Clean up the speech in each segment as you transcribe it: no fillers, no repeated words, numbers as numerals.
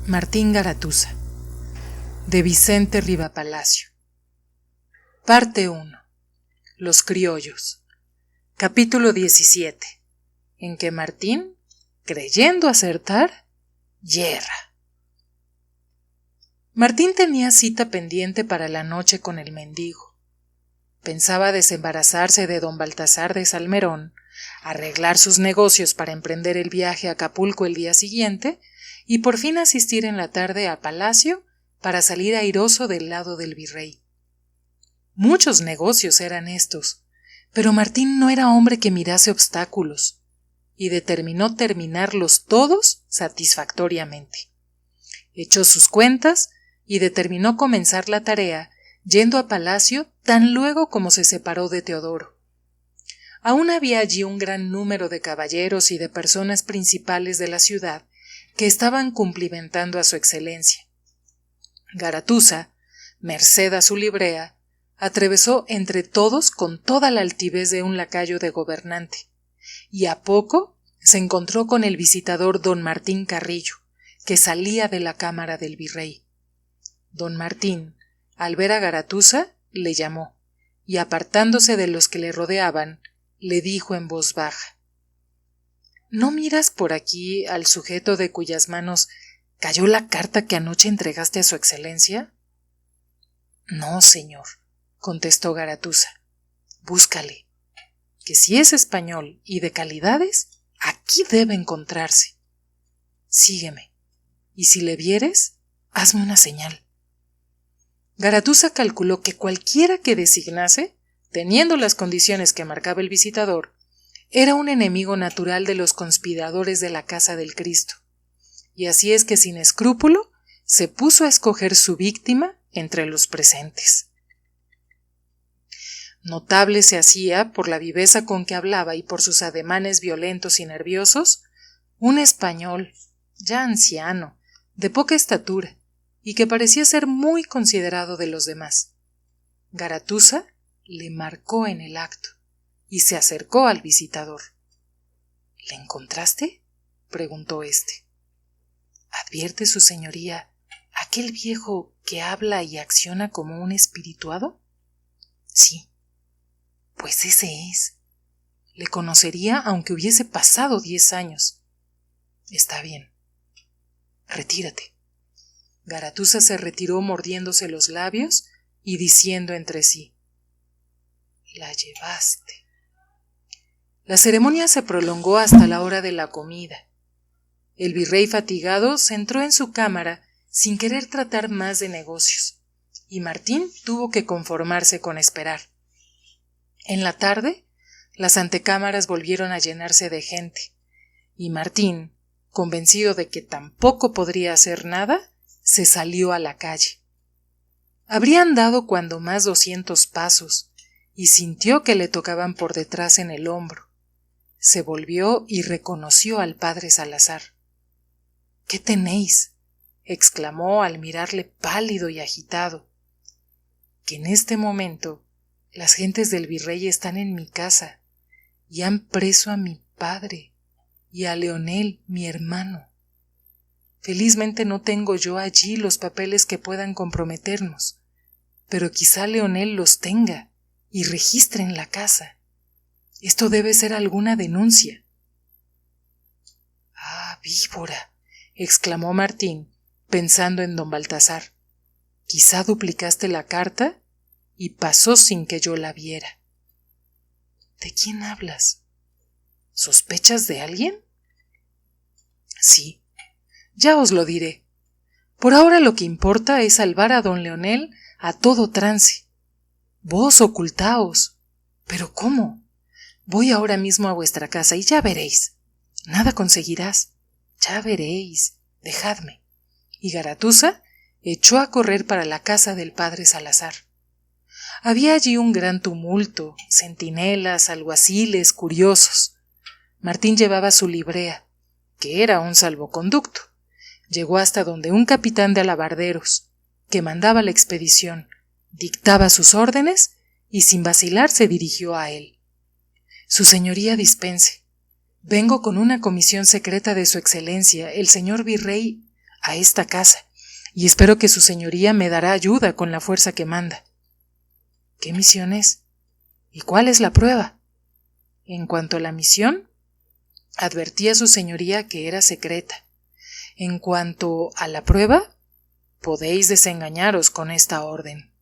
Martín Garatuza, de Vicente Rivapalacio. Parte 1. Los criollos. Capítulo 17. En que Martín, creyendo acertar, yerra. Martín tenía cita pendiente para la noche con el mendigo. Pensaba desembarazarse de don Baltasar de Salmerón, arreglar sus negocios para emprender el viaje a Acapulco el día siguiente y por fin asistir en la tarde a Palacio para salir airoso del lado del virrey. Muchos negocios eran estos, pero Martín no era hombre que mirase obstáculos, y determinó terminarlos todos satisfactoriamente. Echó sus cuentas y determinó comenzar la tarea yendo a Palacio tan luego como se separó de Teodoro. Aún había allí un gran número de caballeros y de personas principales de la ciudad que estaban cumplimentando a su excelencia. Garatuza, merced a su librea, atravesó entre todos con toda la altivez de un lacayo de gobernante, y a poco se encontró con el visitador don Martín Carrillo, que salía de la cámara del virrey. Don Martín, al ver a Garatuza, le llamó, y apartándose de los que le rodeaban, le dijo en voz baja: ¿No miras por aquí al sujeto de cuyas manos cayó la carta que anoche entregaste a su excelencia? No, señor, contestó Garatuza. Búscale, que si es español y de calidades, aquí debe encontrarse. Sígueme, y si le vieres, hazme una señal. Garatuza calculó que cualquiera que designase, teniendo las condiciones que marcaba el visitador, era un enemigo natural de los conspiradores de la Casa del Cristo, y así es que sin escrúpulo se puso a escoger su víctima entre los presentes. Notable se hacía, por la viveza con que hablaba y por sus ademanes violentos y nerviosos, un español, ya anciano, de poca estatura, y que parecía ser muy considerado de los demás. Garatuza le marcó en el acto y se acercó al visitador. ¿Le encontraste?, preguntó éste. ¿Advierte su señoría aquel viejo que habla y acciona como un espirituado? Sí, pues ese es. Le conocería aunque hubiese pasado 10 años. Está bien. Retírate. Garatuza se retiró mordiéndose los labios y diciendo entre sí: La llevaste. La ceremonia se prolongó hasta la hora de la comida. El virrey fatigado se entró en su cámara sin querer tratar más de negocios, y Martín tuvo que conformarse con esperar. En la tarde, las antecámaras volvieron a llenarse de gente, y Martín, convencido de que tampoco podría hacer nada, se salió a la calle. Habría andado cuando más 200 pasos, y sintió que le tocaban por detrás en el hombro. Se volvió y reconoció al padre Salazar. ¿Qué tenéis?, exclamó al mirarle pálido y agitado. Que en este momento las gentes del virrey están en mi casa y han preso a mi padre y a Leonel, mi hermano. Felizmente no tengo yo allí los papeles que puedan comprometernos, pero quizá Leonel los tenga y registre en la casa. Esto debe ser alguna denuncia. Ah, víbora! —exclamó Martín, pensando en don Baltasar. Quizá duplicaste la carta y pasó sin que yo la viera. ¿De quién hablas? ¿Sospechas de alguien? Sí, ya os lo diré. Por ahora lo que importa es salvar a don Leonel a todo trance. Vos ocultaos. ¿Pero cómo? Voy ahora mismo a vuestra casa y ya veréis. Nada conseguirás. Ya veréis. Dejadme. Y Garatuza echó a correr para la casa del padre Salazar. Había allí un gran tumulto, centinelas, alguaciles, curiosos. Martín llevaba su librea, que era un salvoconducto. Llegó hasta donde un capitán de alabarderos, que mandaba la expedición, dictaba sus órdenes y sin vacilar se dirigió a él. Su señoría dispense. Vengo con una comisión secreta de su excelencia, el señor virrey, a esta casa, y espero que su señoría me dará ayuda con la fuerza que manda. ¿Qué misión es? ¿Y cuál es la prueba? En cuanto a la misión, advertí a su señoría que era secreta. En cuanto a la prueba, podéis desengañaros con esta orden.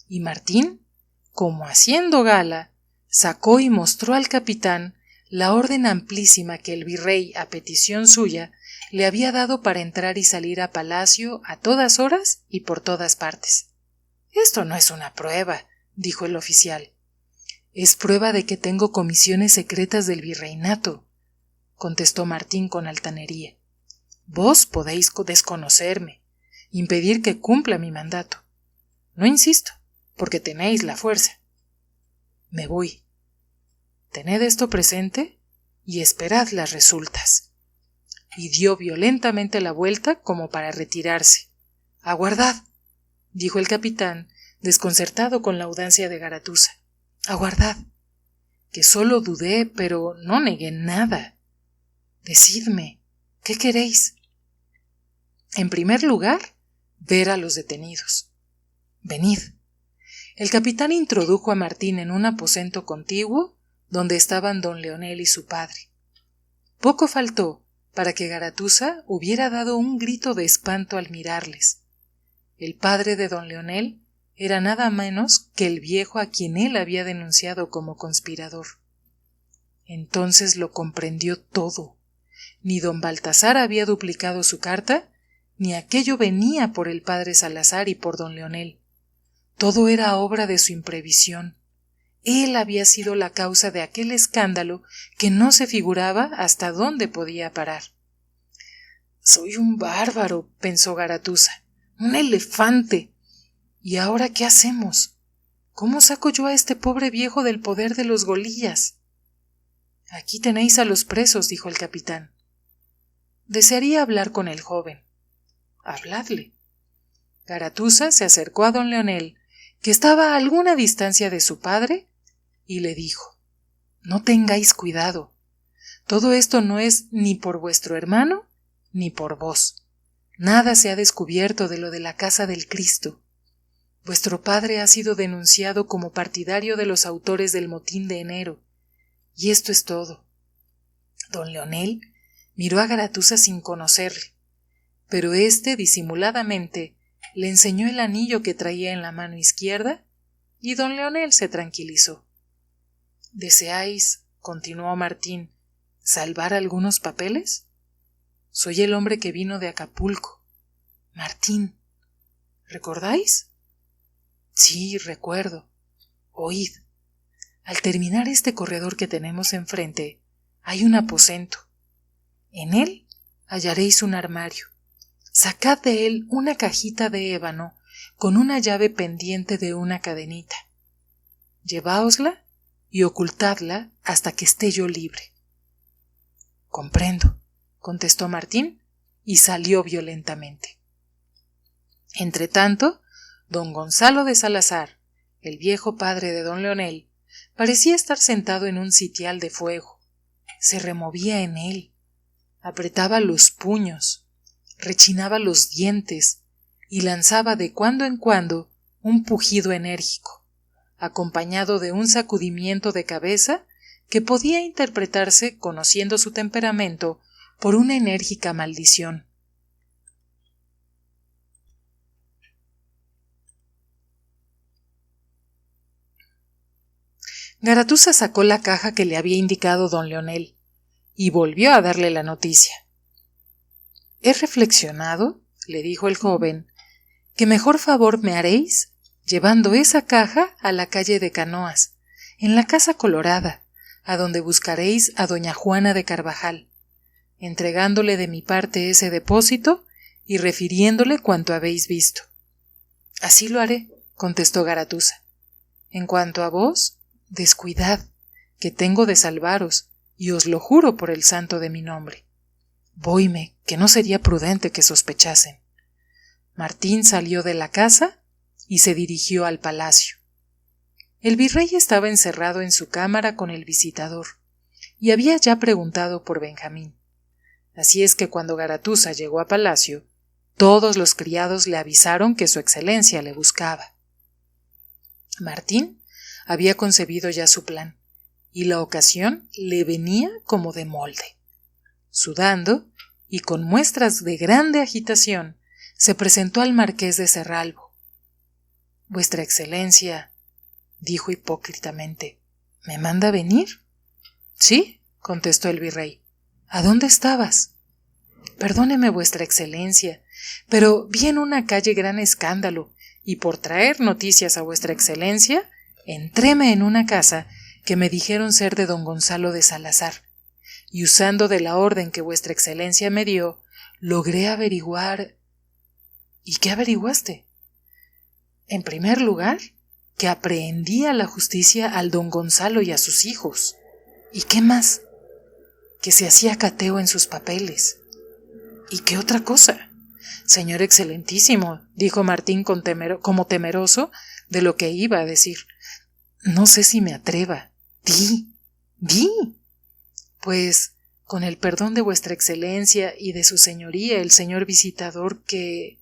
Y Martín, como haciendo gala, sacó y mostró al capitán la orden amplísima que el virrey, a petición suya, le había dado para entrar y salir a palacio a todas horas y por todas partes. Esto no es una prueba, dijo el oficial. Es prueba de que tengo comisiones secretas del virreinato, contestó Martín con altanería. Vos podéis desconocerme, impedir que cumpla mi mandato. No insisto, porque tenéis la fuerza. Me voy. Tened esto presente y esperad las resultas. Y dio violentamente la vuelta como para retirarse. Aguardad, dijo el capitán, desconcertado con la audacia de Garatuza. Aguardad, que solo dudé, pero no negué nada. Decidme, ¿qué queréis? En primer lugar, ver a los detenidos. Venid. El capitán introdujo a Martín en un aposento contiguo donde estaban don Leonel y su padre. Poco faltó para que Garatuza hubiera dado un grito de espanto al mirarles. El padre de don Leonel era nada menos que el viejo a quien él había denunciado como conspirador. Entonces lo comprendió todo. Ni don Baltasar había duplicado su carta, ni aquello venía por el padre Salazar y por don Leonel. Todo era obra de su imprevisión. Él había sido la causa de aquel escándalo que no se figuraba hasta dónde podía parar. Soy un bárbaro, pensó Garatuza, un elefante. ¿Y ahora qué hacemos? ¿Cómo saco yo a este pobre viejo del poder de los golillas? Aquí tenéis a los presos, dijo el capitán. Desearía hablar con el joven. Habladle. Garatuza se acercó a don Leonel, que estaba a alguna distancia de su padre, y le dijo: No tengáis cuidado. Todo esto no es ni por vuestro hermano ni por vos. Nada se ha descubierto de lo de la casa del Cristo. Vuestro padre ha sido denunciado como partidario de los autores del motín de enero, y esto es todo. Don Leonel miró a Garatuza sin conocerle, pero éste disimuladamente le enseñó el anillo que traía en la mano izquierda, y don Leonel se tranquilizó. ¿Deseáis, continuó Martín, salvar algunos papeles? Soy el hombre que vino de Acapulco. Martín. ¿Recordáis? Sí, recuerdo. Oíd. Al terminar este corredor que tenemos enfrente, hay un aposento. En él hallaréis un armario. Sacad de él una cajita de ébano con una llave pendiente de una cadenita. Lleváosla y ocultadla hasta que esté yo libre. Comprendo, contestó Martín, y salió violentamente. Entretanto, don Gonzalo de Salazar, el viejo padre de don Leonel, parecía estar sentado en un sitial de fuego. Se removía en él, apretaba los puños, rechinaba los dientes y lanzaba de cuando en cuando un pujido enérgico, acompañado de un sacudimiento de cabeza que podía interpretarse, conociendo su temperamento, por una enérgica maldición. Garatuza sacó la caja que le había indicado don Leonel y volvió a darle la noticia. «He reflexionado», le dijo el joven, «que mejor favor me haréis llevando esa caja a la calle de Canoas, en la Casa Colorada, a donde buscaréis a doña Juana de Carvajal, entregándole de mi parte ese depósito y refiriéndole cuanto habéis visto». «Así lo haré», contestó Garatuza. «En cuanto a vos, descuidad, que tengo de salvaros, y os lo juro por el santo de mi nombre. Voime, que no sería prudente que sospechasen». Martín salió de la casa y se dirigió al palacio. El virrey estaba encerrado en su cámara con el visitador, y había ya preguntado por Benjamín. Así es que cuando Garatuza llegó a palacio, todos los criados le avisaron que su excelencia le buscaba. Martín había concebido ya su plan, y la ocasión le venía como de molde. Sudando, y con muestras de grande agitación, se presentó al marqués de Cerralbo. «Vuestra excelencia», dijo hipócritamente, «¿me manda venir?» «Sí», contestó el virrey. «¿A dónde estabas?» «Perdóneme, vuestra excelencia, pero vi en una calle gran escándalo, y por traer noticias a vuestra excelencia, entréme en una casa que me dijeron ser de don Gonzalo de Salazar, y usando de la orden que vuestra excelencia me dio, logré averiguar». «¿Y qué averiguaste?» «En primer lugar, que aprehendía la justicia al don Gonzalo y a sus hijos. ¿Y qué más? Que se hacía cateo en sus papeles». «¿Y qué otra cosa?» «Señor excelentísimo», dijo Martín como temeroso de lo que iba a decir, «no sé si me atreva». «Di». «Pues, con el perdón de vuestra excelencia y de su señoría, el señor visitador, que...»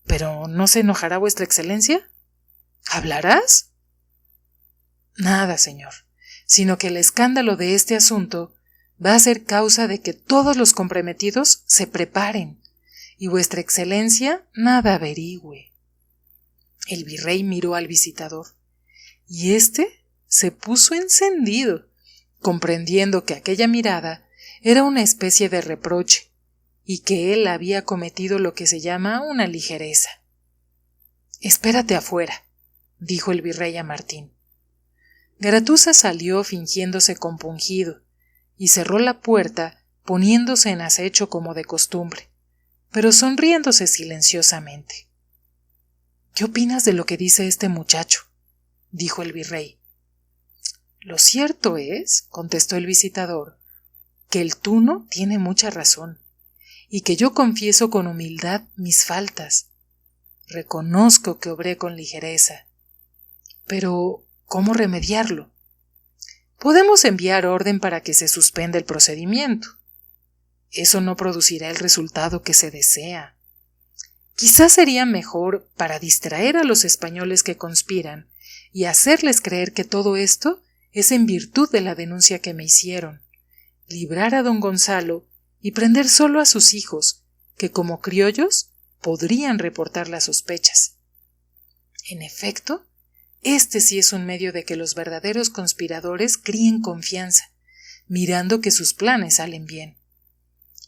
«¿Pero no se enojará vuestra excelencia?» «¿Hablarás?» «Nada, señor, sino que el escándalo de este asunto va a ser causa de que todos los comprometidos se preparen, y vuestra excelencia nada averigüe». El virrey miró al visitador, y éste se puso encendido, comprendiendo que aquella mirada era una especie de reproche, y que él había cometido lo que se llama una ligereza. «Espérate afuera», dijo el virrey a Martín. Garatuza salió fingiéndose compungido, y cerró la puerta poniéndose en acecho como de costumbre, pero sonriéndose silenciosamente. «¿Qué opinas de lo que dice este muchacho?», dijo el virrey. «Lo cierto es», contestó el visitador, «que el tuno tiene mucha razón, y que yo confieso con humildad mis faltas. Reconozco que obré con ligereza. Pero, ¿cómo remediarlo? Podemos enviar orden para que se suspenda el procedimiento. Eso no producirá el resultado que se desea. Quizás sería mejor, para distraer a los españoles que conspiran y hacerles creer que todo esto es en virtud de la denuncia que me hicieron, librar a don Gonzalo y prender solo a sus hijos, que como criollos podrían reportar las sospechas. En efecto, este sí es un medio de que los verdaderos conspiradores críen confianza, mirando que sus planes salen bien.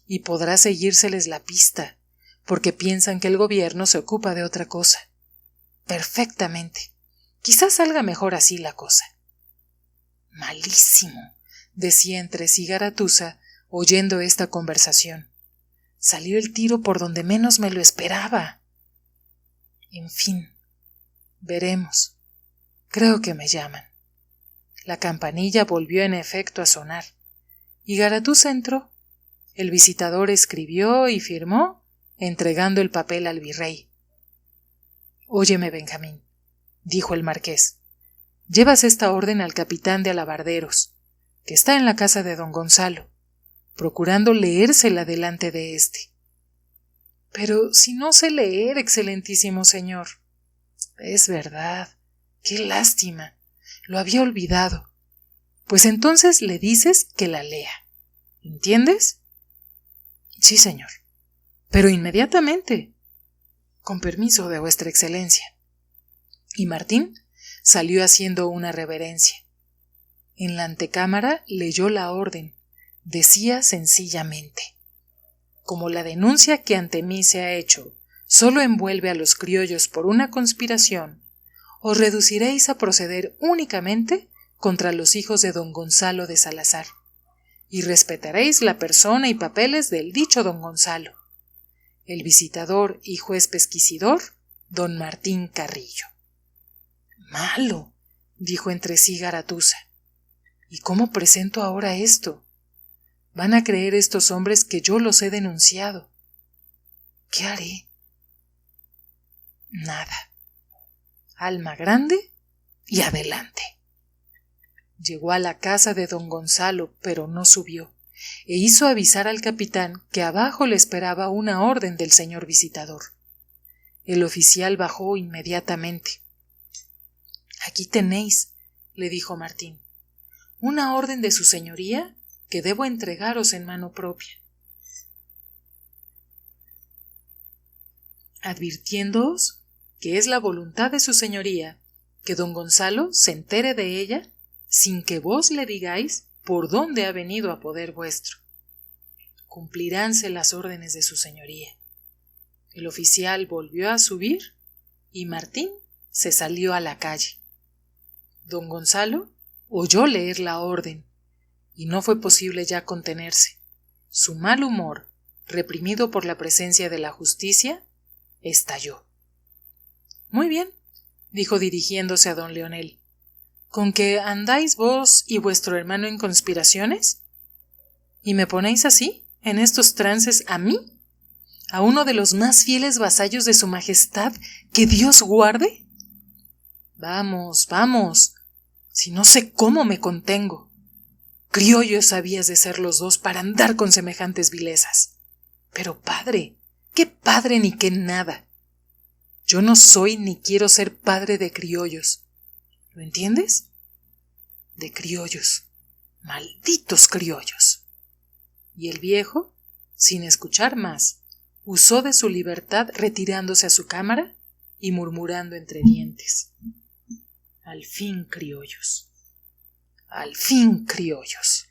Y podrá seguírseles la pista, porque piensan que el gobierno se ocupa de otra cosa. Perfectamente. Quizás salga mejor así la cosa». «Malísimo», decía entre sí Garatuza, oyendo esta conversación. «Salió el tiro por donde menos me lo esperaba. En fin, veremos. Creo que me llaman». La campanilla volvió en efecto a sonar, y Garatuza entró. El visitador escribió y firmó, entregando el papel al virrey. «Óyeme, Benjamín», dijo el marqués, «llevas esta orden al capitán de alabarderos, que está en la casa de don Gonzalo, procurando leérsela delante de éste». «Pero si no sé leer, excelentísimo señor». «Es verdad. Qué lástima. Lo había olvidado. Pues entonces le dices que la lea. ¿Entiendes? Sí, señor. Pero inmediatamente. Con permiso de vuestra excelencia. Y Martín salió haciendo una reverencia. En la antecámara leyó la orden. Decía sencillamente: como la denuncia que ante mí se ha hecho solo envuelve a los criollos por una conspiración, os reduciréis a proceder únicamente contra los hijos de don Gonzalo de Salazar, y respetaréis la persona y papeles del dicho don Gonzalo, el visitador y juez pesquisidor, don Martín Carrillo. Malo, dijo entre sí Garatuza. ¿Y cómo presento ahora esto? Van a creer estos hombres que yo los he denunciado. ¿Qué haré? Nada. Alma grande y adelante. Llegó a la casa de don Gonzalo, pero no subió, e hizo avisar al capitán que abajo le esperaba una orden del señor visitador. El oficial bajó inmediatamente. Aquí tenéis, le dijo Martín, una orden de su señoría que debo entregaros en mano propia, advirtiéndoos que es la voluntad de su señoría que don Gonzalo se entere de ella sin que vos le digáis por dónde ha venido a poder vuestro. Cumpliránse las órdenes de su señoría. El oficial volvió a subir y Martín se salió a la calle. Don Gonzalo oyó leer la orden y no fue posible ya contenerse. Su mal humor, reprimido por la presencia de la justicia, estalló. Muy bien, dijo dirigiéndose a don Leonel. ¿Con que andáis vos y vuestro hermano en conspiraciones? ¿Y me ponéis así, en estos trances, a mí? ¿A uno de los más fieles vasallos de su majestad, que Dios guarde? Vamos, vamos, si no sé cómo me contengo. Criollos habías de ser los dos para andar con semejantes vilezas. Pero padre, qué padre ni qué nada. Yo no soy ni quiero ser padre de criollos. ¿Lo entiendes? De criollos. Malditos criollos. Y el viejo, sin escuchar más, usó de su libertad retirándose a su cámara y murmurando entre dientes: al fin criollos. Al fin criollos.